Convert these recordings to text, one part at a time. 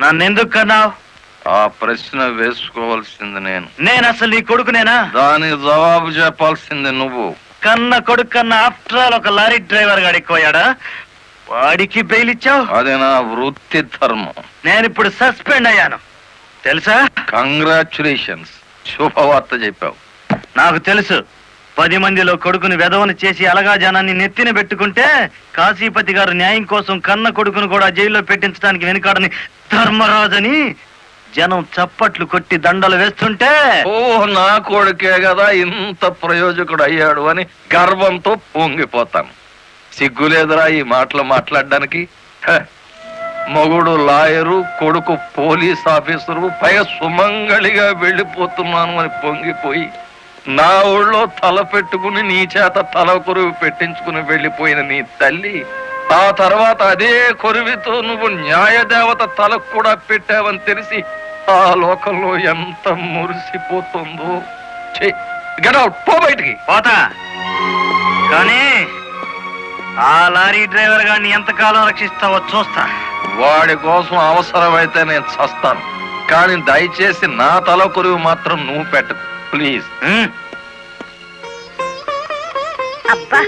నన్నెందుకు కన్నావు? ఆ ప్రశ్న వేసుకోవాల్సింది నేను అసలు నీ కొడుకునేనా? దానికి జవాబు చెప్పాల్సింది నువ్వు. కన్న కొడుకు కన్నా ఆఫ్టర్ ఆల్ ఒక లారీ డ్రైవర్ గాడు ఎక్కువయ్యాడా? వాడికి బెయిల్ ఇచ్చావు? అది నా వృత్తి ధర్మం. నేను ఇప్పుడు సస్పెండ్ అయ్యాను తెలుసా? కంగ్రాచులేషన్స్, శుభవార్త చెప్పావు. నాకు తెలుసు. 10 మందిలో కొడుకుని వెధవని చేసి అలగా జనాన్ని నెత్తిన పెట్టుకుంటే కాశీపతి గారు న్యాయం కోసం కన్న కొడుకును కూడా జైల్లో పెట్టించడానికి వెనుకాడని ధర్మరాజని జనం చప్పట్లు కొట్టి దండలు వేస్తుంటే నా కొడుకే కదా ఇంత ప్రయోజకుడు అయ్యాడు అని గర్వంతో పొంగిపోతాను. సిగ్గులేదురా ఈ మాటలు మాట్లాడడానికి? మగుడు లాయరు, కొడుకు పోలీస్ ఆఫీసరు, పైగా సుమంగళిగా వెళ్ళిపోతున్నాను అని పొంగిపోయి నా ఊళ్ళో తల పెట్టుకుని నీ చేత తల కొరువు పెట్టించుకుని వెళ్ళిపోయిన నీ తల్లి ఆ తర్వాత అదే కొరువితో నువ్వు న్యాయదేవత తలకు కూడా పెట్టావని తెలిసి ఆ లోకంలో ఎంత మురిసిపోతుందో. గెట్ అవుట్, పో బయటికి. పోతా, కానీ ఆ లారీ డ్రైవర్ గారిని ఎంతకాలం రక్షిస్తావో చూస్తా. వాడి కోసం అవసరమైతే నేను చస్తాను, కానీ దయచేసి నా తల కొరువు మాత్రం నువ్వు పెట్టకు ప్లీజ్. అబ్బా,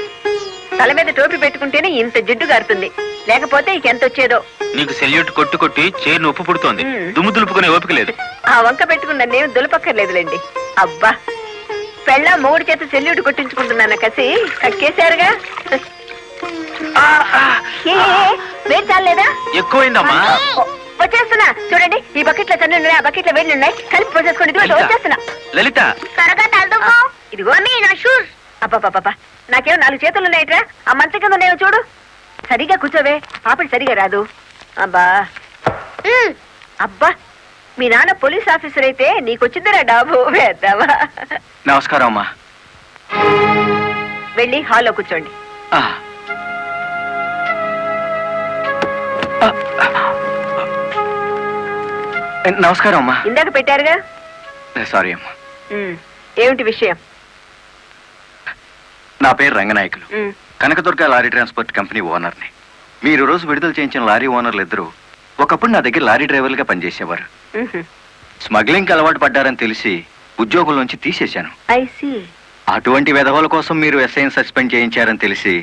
తల మీద టోపీ పెట్టుకుంటేనే ఇంత జిడ్డు గారుతుంది, లేకపోతే ఇంకెంత వచ్చేదో. నీకు సెల్యూట్ కొట్టు కొట్టి చేరు ఉప్పు పుడుతోంది, దుమ్ము దులుపుకునే ఓపిక లేదు. ఆ వంక పెట్టుకున్న నేను దులపక్కర్లేదులేండి. అబ్బా, పెళ్ళ మొగుడు చేత సెల్యూట్ కొట్టించుకుంటున్నాను కసి కక్కేశారుగా. వేడి చాలేదా? ఎక్కువైందమ్మా. వచ్చేస్తున్నా చూడండి, ఈ బకెట్ లో తన్ను ఉన్నాయి, ఆ బకెట్ లో వేడి ఉన్నాయి, కలిపి పోసేసుకోండి. ఇదిగో వచ్చేస్తున్నా. లలిత, త్వరగా తలదుకో. ఇదిగో నా షూస్. అబ్బాబాబా, నాకేమో 4 చేతులు ఉన్నాయిట్రా, ఆ మంచం కింద నేను చూడు. సరిగా కూర్చోవే, పాపడి సరిగా రాదు. అబ్బా అబ్బా, మీ నాన్న పోలీస్ ఆఫీసర్ అయితే నీకొచ్చిందిరా డాబు వేద్దావా. నమస్కారం అమ్మా. వెళ్ళి హాల్లో కూర్చోండి. నమస్కారం అమ్మా. ఇందాక పెట్టారుగా. సారీ అమ్మా. ఏమిటి విషయం? నా పేరు Ranganayakulu, Kanakadurga lorry transport company ఓనర్ని. మీరు రోజు విడుదల చేయించిన లారీ ఓనర్లు ఇద్దరు ఒకప్పుడు నా దగ్గర లారీ డ్రైవర్లుగా పనిచేసేవారు. స్మగ్లింగ్ అలవాటు పడ్డారని తెలిసి ఉద్యోగుల నుంచి తీసేశాను. అటువంటి వెధవల కోసం మీరు ఎస్ఐని సస్పెండ్ చేయించారని తెలిసి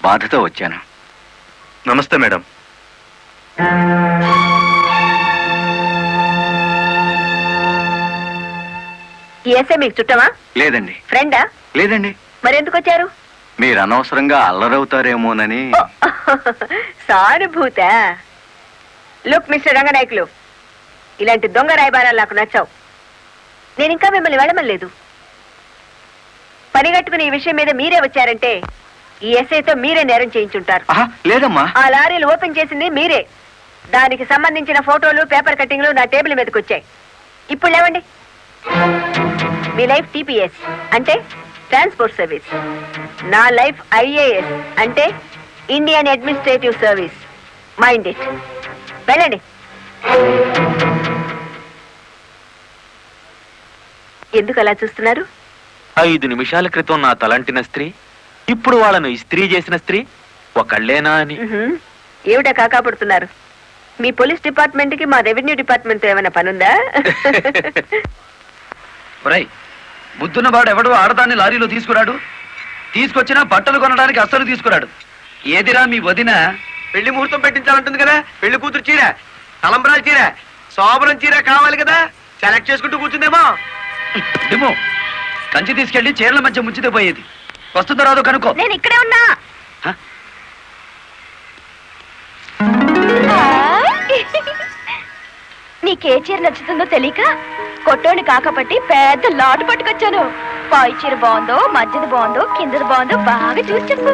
బాధతో వచ్చాను. నమస్తే మేడం. ఈ ఎస్ఐ మీకు చుట్టమా? లేదండి. ఫ్రెండా? లేదండి. మరెందుకు వచ్చారు? మీరు అనవసరంగా అల్లరవుతారేమోనని. సానుభూత. లుక్ మిస్టర్ రంగనాయకులు, ఇలాంటి దొంగ రాయబారాలు నాకు నచ్చావు. నేను ఇంకా మిమ్మల్ని వెళ్ళమలేదు. పనిగట్టుకుని ఈ విషయం మీద మీరే వచ్చారంటే ఈ ఎస్ఐతో మీరే నేరం చేయించుంటారు. లేదమ్మా, ఆ లారీలు ఓపెన్ చేసింది మీరే. దానికి సంబంధించిన ఫోటోలు, పేపర్ కట్టింగ్లు నా టేబుల్ మీదకి వచ్చాయి. ఇప్పుడు లేవండి. మీ లైఫ్ టీపీఎస్ అంటే ట్రాన్స్పోర్ట్ సర్వీస్, నా లైఫ్ ఐఏఎస్ అంటే Indian administrative service. Mind it. వెళ్ళండి. ఎందుకు అలా చూస్తున్నారు? 5 నిమిషాల క్రితం నా తలంటిన స్త్రీ ఇప్పుడు వాళ్ళను ఇస్త్రీ చేసిన స్త్రీ ఒకళ్ళేనా అని. ఏమిటా కాకాపడుతున్నారు? మీ పోలీస్ డిపార్ట్మెంట్ కి మా రెవెన్యూ డిపార్ట్మెంట్ ఏమైనా పనుందా? బుద్ధున్నవాడు ఎవడు ఆడదాన్ని లారీలో తీసుకురాడు, తీసుకొచ్చినా బట్టలు కొనడానికి అస్సలు తీసుకురాడు. ఏదిరా మీ వదిన పెళ్లి ముహూర్తం పెట్టించాలంటుంది కదా, పెళ్లి కూతురు చీర, తలంబరాల చీర, శోభనం చీర కావాలి కదా, సెలెక్ట్ చేసుకుంటూ కూర్చుందేమో. ఏమో కంచి తీసుకెళ్లి చీరల మధ్య ముంచితే పోయేది. వస్తుందో రాదో కనుక్కో. నేను ఇక్కడే ఉన్నా. నీకే చీర నచ్చుతుందో తెలియక కొట్టోని కాకపట్టి పెద్ద లాటు పట్టుకొచ్చాను. పై చీర బాగుందో, మధ్యది బాగుందో, కిందది బాగుందో బాగా చూసి చెప్పు.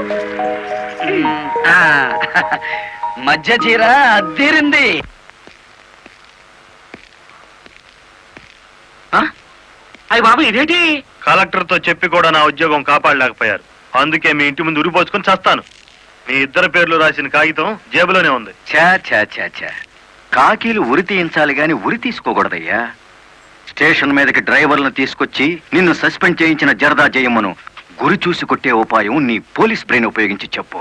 మధ్య చీర అద్దీరింది. అయ్యి బాబు, ఇదేంటి? కలెక్టర్ తో చెప్పి కూడా నా ఉద్యోగం కాపాడలేకపోయారు. అందుకే మీ ఇంటి ముందు ఉరిపోసుకుని చస్తాను. మీ ఇద్దరు పేర్లు రాసిన కాగితం జేబులోనే ఉంది. కాకీలు ఉరి తీయించాలి గాని ఉరి తీసుకోకూడదయ్యా. స్టేషన్ మీదకి డ్రైవర్లను తీసుకొచ్చి నిన్ను సస్పెండ్ చేయించిన జరదా జయమ్మను గురి చూసి కొట్టే ఉపాయం నీ పోలీస్ బ్రెయిన్ ఉపయోగించి చెప్పు.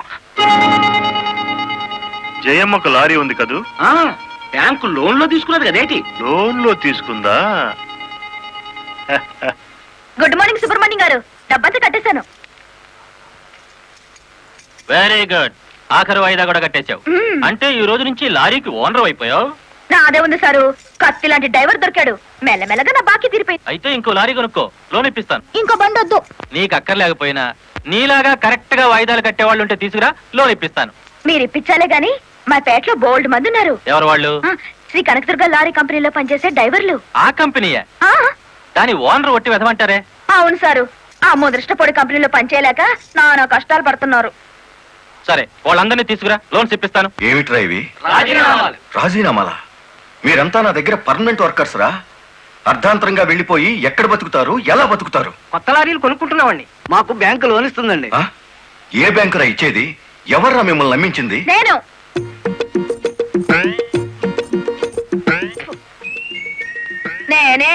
జయమ్మకు లారీ ఉంది కదూ? బ్యాంకు లోన్ లో తీసుకున్నది కదేటి? లోన్ లో తీసుకుందా? గుడ్ మార్నింగ్ సుబ్రహ్మణ్యం గారు, డబ్బంతా కట్టేశాను. Very good. ఆఖరు వాయిదా కూడా కట్టేశావు. మ్మ్. అంటే ఈ రోజు నుంచి లారీకి ఓనర్ అయిపోయావు. నాదే ఉంది సారు, కత్తి లాంటి డ్రైవర్ దొరికాడు. మెల్లమెల్లగా నా బాకీ తీరిపోయింది. అయితే ఇంకో లారీ కొనుక్కో, లోన్ ఇప్పిస్తాను. ఇంకో బండి వద్దు. నీకు అక్కర్లేకపోయినా నీలాగా కరెక్ట్ గా వాయిదాలు కట్టేవాళ్ళు ఉంటే తీసుకురా, లోన్ ఇప్పిస్తాను. మీరు ఇప్పించాలే గాని మా పేటలో బోల్డ్ మంది ఉన్నారు. ఎవరు వాళ్ళు? ఆ, శ్రీ కనకదుర్గ లారీ కంపెనీలో పనిచేసే డ్రైవర్లు. ఆ కంపెనీయే, ఆ, దాని ఓనర్ ఒట్టి వెదమంటారే. అవును సారు, ఆ ముదృష్టపొడి కంపెనీలో పనిచేయలేక నానా కష్టాలు పడుతున్నారు. సరే, వాళ్ళందరినీ తీసుకురా, లోన్స్ ఇప్పిస్తాను. ఏమిట్రా ఇవి? రాజీనామాలు. రాజీనామాలా? మీరంతా నా దగ్గర పర్మనెంట్ వర్కర్స్ రా. అర్ధాంతరంగా వెళ్ళిపోయి ఎక్కడ బతుకుతారు, ఎలా బతుకుతారు? కొత్త లారీలు కొనుక్కుంటున్నామండి, మాకు బ్యాంకు లోన్ ఇస్తుందండి. ఆ? ఏ బ్యాంకురా ఇచ్చేది? ఎవర్రా మిమ్మల్ని నమ్మించింది? నేను నేనే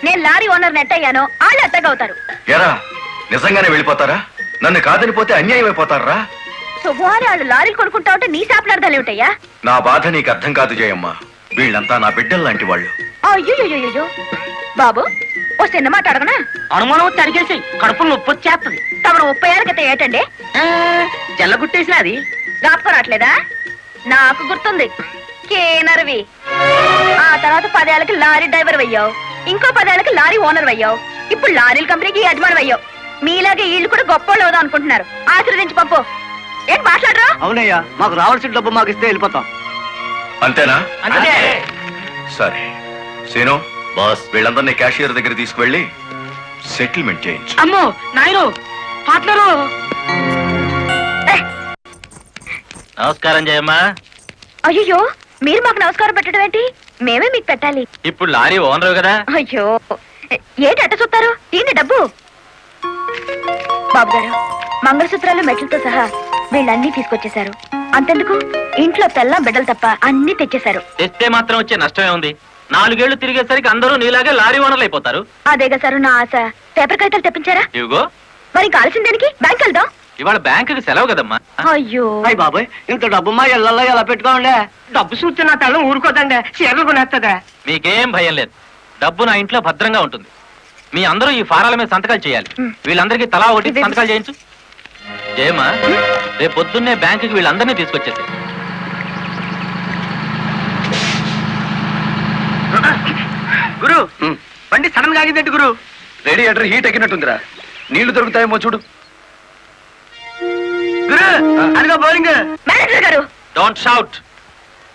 నేను లారీ ఓనర్ నెట్ అయ్యాను, వాళ్ళు అత్తగవుతారు. ఎరా నిజంగానే వెళ్ళిపోతారా? నన్ను కాదని పోతే అన్యాయం అయిపోతారా? శుభవారి వాళ్ళు లారీలు కొనుక్కుంటా ఉంటే నీ శాపలార్థాలు ఏమిటయ్యా? నా బాధ నీకు అర్థం కాదు జయమ్మ. వీళ్ళంతా నా బిడ్డలు లాంటి వాళ్ళు. అయ్యో బాబు, ఓ చిన్న మాట అడగనా? అనుమానం వచ్చి అడిగేసి కడుపులో నొప్పి వచ్చేస్తుంది. తమరు 30 ఏళ్ళ క్రితం ఏటండి జల్లగుట్టేసిన అది జ్ఞాపకం రావట్లేదా? నాకు గుర్తుంది, కేనర్వి. ఆ తర్వాత 10 ఏళ్ళకి లారీ డ్రైవర్ అయ్యావు, ఇంకో 10 ఏళ్ళకి లారీ ఓనర్ అయ్యావు, ఇప్పుడు లారీల కంపెనీకి యజమాని అయ్యావు. మీలాగే వీళ్ళు కూడా గొప్పోళ్ళు అవుదాం అనుకుంటున్నారు. ఆశీర్వదించి పంపు. ఏం మాట్లాడరా? అవునయ్యా, మాకు రావాల్సిన డబ్బు మాకు ఇస్తే వెళ్ళిపోతాం. అంతేనా? అంతే. సరే సీను బాస్, వీళ్ళందరినీ క్యాషియర్ దగ్గర తీసుకువెళ్ళి సెటిల్మెంట్ చేయించు. అమ్మో నాయను, పార్ట్నరు. నమస్కారం జయమ్మా. అయ్యో, మీరు మాకు నమస్కారం పెట్టడం ఏంటి? మేమే మీకు పెట్టాలి. ఇప్పుడు లారీ ఓనర్ కదా. అయ్యో, ఏంటి అట్ట చూస్తారు? ఏంటి డబ్బు? బాబు గారు, మంగళసూత్రాలు మెట్లతో సహా వీళ్ళన్నీ తీసుకొచ్చేశారు. అంతెందుకు, ఇంట్లో తెల్లం బిడ్డలు తప్ప అన్ని తెచ్చేశారు. తెస్తే మాత్రం వచ్చే నష్టమే ఉంది. 4 ఏళ్లు తిరిగేసరికి అందరూ నీలాగే లారీ ఓనర్లు అయిపోతారు. అదేగా సారు నా ఆశ. పేపర్ కాగితాలు తెప్పించారా? ఇవిగో, మరి కాల్సిన దానికి బ్యాంక్ వెళ్దాం. ఇవాళ బ్యాంకుకి సెలవు కదమ్మా. అయ్యో, అయ్యి బాబాయ్, ఇంత డబ్బు మా ఇళ్ళల్లో ఎలా పెట్టుకోండి? డబ్బు చూస్తే నా తల్లం ఊరుకోదండి, చీరలు కొనేస్తుందా? మీకేం భయం లేదు, డబ్బు నా ఇంట్లో భద్రంగా ఉంటుంది. మీ అందరూ ఈ ఫారాల మీద సంతకాలు చేయాలి. వీళ్ళందరికీ తలా ఒకటి సంతకాలు చేయించు. జయమ్మా, రేపు పొద్దున్నే బ్యాంకుకి వీళ్ళందరినీ తీసుకొచ్చేసి. గురు, బండి సడన్ గా ఆగిందండి గురు. రేడియేటర్ హీట్ ఎక్కినట్టుందిరా, నీళ్లు దొరుకుతాయేమో చూడు. గురు, అదిగో బౌలింగ్. మేనేజర్ గారు, డోంట్ షౌట్,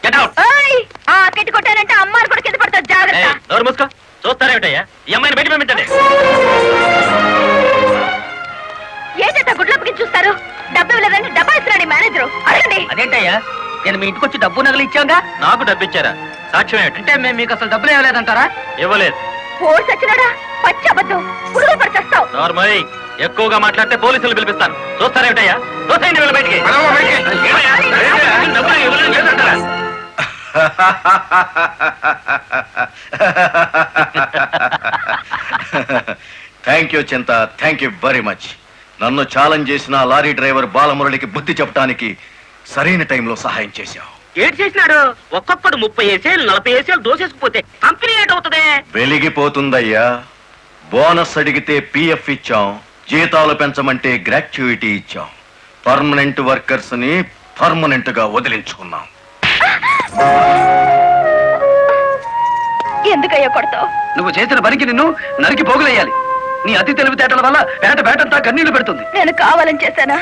గెట్ అవుట్. ఓయ్, ఆ కెట్టి కొట్టానంటే అమ్మారు కూడా కింద పడతారు, జాగ్రత్త. నోరు మూసుకో. చూస్తారేమిటయ్యా, ఈ అమ్మాయిని బయట పంపించండి. ఏంటంటే గుడ్లప్పకి చూస్తారు? డబ్బు ఇవ్వలేదంటే డబ్బా ఇస్తున్నాడు ఈ మేనేజరు. అడగండి. అదేంటయ్యా, నేను మీ ఇంటికి వచ్చి డబ్బు నగలు ఇచ్చాగా. నాకు డబ్బు ఇచ్చారా? సాక్ష్యం ఏమిటి? అంటే మేము మీకు అసలు డబ్బులు ఇవ్వలేదంటారా? ఇవ్వలేదు. పోరు సచ్చినాడా? పచ్చి అబద్ధం. పురుగులు పడి చస్తావు. నార్మల్ ఎక్కువగా మాట్లాడితే పోలీసులు పిలిపిస్తాను. చూస్తారేమిటయ్యా? చూస్తాయండి వీళ్ళ బయటికి. ఏమయ్యా? డబ్బులు ఇవ్వలేదని చేస్తుంటారా? థ్యాంక్ యూ చింత, థ్యాంక్ యూ వెరీ మచ్. నన్ను ఛాలెంజ్ చేసిన లారీ డ్రైవర్ బాలమురళికి బుద్ధి చెప్పడానికి సరైన టైంలో సహాయం చేశావు. ఏడు చేసినాడు? ఒక్కొక్కడు 30 ఏసేలు 40 ఏసేలు దోసేసుకుపోతే కంపెనీ ఏటవుతుంది? వెలిగిపోతుందయ్యా. బోనస్ అడిగితే పిఎఫ్ ఇచ్చాం, జీతాలు పెంచమంటే గ్రాట్యుయిటీ ఇచ్చాం. పర్మనెంట్ వర్కర్స్ ని పర్మనెంట్ గా వదిలించుకున్నాం. ఎందుకయ్యా కొడతావు? నువ్వు చేసిన పనికి నిన్ను నరికి పోగులేయాలి. నీ అతి తెలివితేటల వల్ల బేటంతా కన్నీళ్లు పెడుతుంది. నేను కావాలని చేశానా?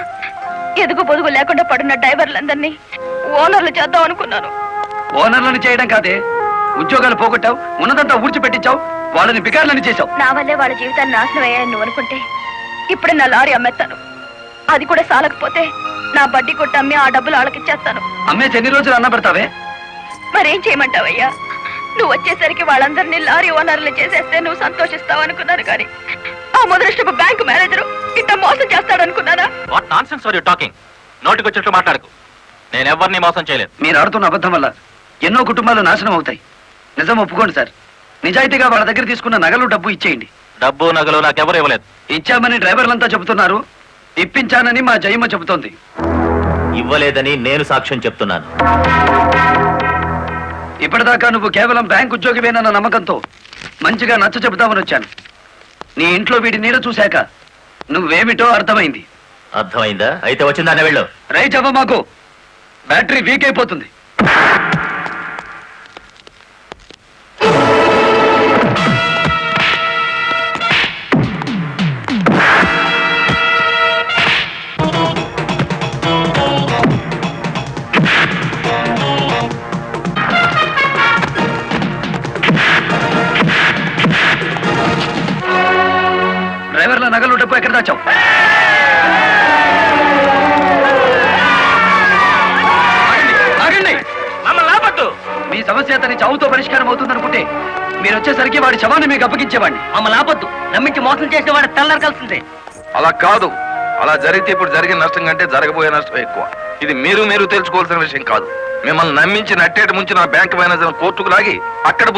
ఎదుగు పొదుగు లేకుండా పడున్న డ్రైవర్లందరినీ ఓనర్లు చేద్దాం అనుకున్నాను. ఓనర్లను చేయడం కాదే, ఉద్యోగాలు పోగొట్టావు, ఉన్నదంతా ఊడ్చిపెట్టించావు, వాళ్ళని బికార్లని చేశావు. నా వల్లే వాళ్ళ జీవితాన్ని నాశనం అయ్యాయని నువ్వు అనుకుంటే ఇప్పుడు నా లారీ అమ్మేస్తాను. అది కూడా సాలకపోతే నా బడ్డీ కొట్టి అమ్మి ఆ డబ్బులు వాళ్ళకి ఇచ్చేస్తాను. అమ్మేసి ఎన్ని రోజులు అన్న పెడతావే? మరేం చేయమంటావయ్యా? నువ్వు వచ్చేసరికి వాళ్ళందరినీ లారీ ఓనర్లు చేసేస్తే నువ్వు సంతోషిస్తావు అనుకున్నాను, కానీ ఆ ముదృష్టపు బ్యాంకు మేనేజరు ఇట్ట మోసం చేస్తాడు అనుకున్నానా? What nonsense are you talking? నోటికొచ్చినట్లు మాట్లాడకు. నేను ఎవరిని మోసం చేయలేదు. మీరు ఆడుతున్న అబద్ధం వల్ల ఎన్నో కుటుంబాలు నాశనం అవుతాయి. నిజం ఒప్పుకోండి సార్. నిజాయితీగా వాళ్ళ దగ్గర తీసుకున్న నగలు డబ్బు ఇచ్చేయండి. డబ్బు నగలు నాకెవరు ఇవ్వలేదు. ఇచ్చామని డ్రైవర్లంతా చెబుతున్నారు, ఇప్పించానని మా జయమ్మ చెబుతోంది. ఇవ్వలేదని నేను సాక్ష్యం చెప్తున్నాను. ఇప్పటిదాకా నువ్వు కేవలం బ్యాంక్ ఉద్యోగివేనన్న నమ్మకంతో మంచిగా నచ్చ చెబుతామని వచ్చాను. నీ ఇంట్లో వీడి నీడ చూశాక నువ్వేమిటో అర్థమైంది. అర్థమైందా? అయితే వచ్చిందానే వెళ్ళు. రైట్ అవ్వ మాకు బ్యాటరీ వీక్ అయిపోతుంది. డ్రైవర్ల నగలు డబ్బు ఎక్కడ దాచావు? ఆగండి. మీ సమస్య అతని చావుతో పరిష్కారం అవుతుందనుకుంటే మీరు వచ్చేసరికి వాడి శవాన్ని మీకు అప్పగించేవాడిని. మమ్మల్ని ఆపొద్దు. నమ్మించి మోసం చేసే వాడు తెల్లారకాల్సిందే. అలా కాదు. అలా జరిగితే ఇప్పుడు జరిగిన నష్టం కంటే జరగబోయే నష్టం ఎక్కువ. ఇది మీరు తెలుసుకోవాల్సిన విషయం కాదు. మిమ్మల్ని నమ్మించి నట్టేట ముంచి నా బ్యాంక్ మేనేజర్ కోర్టుకు లాగి అక్కడ బుద్ధి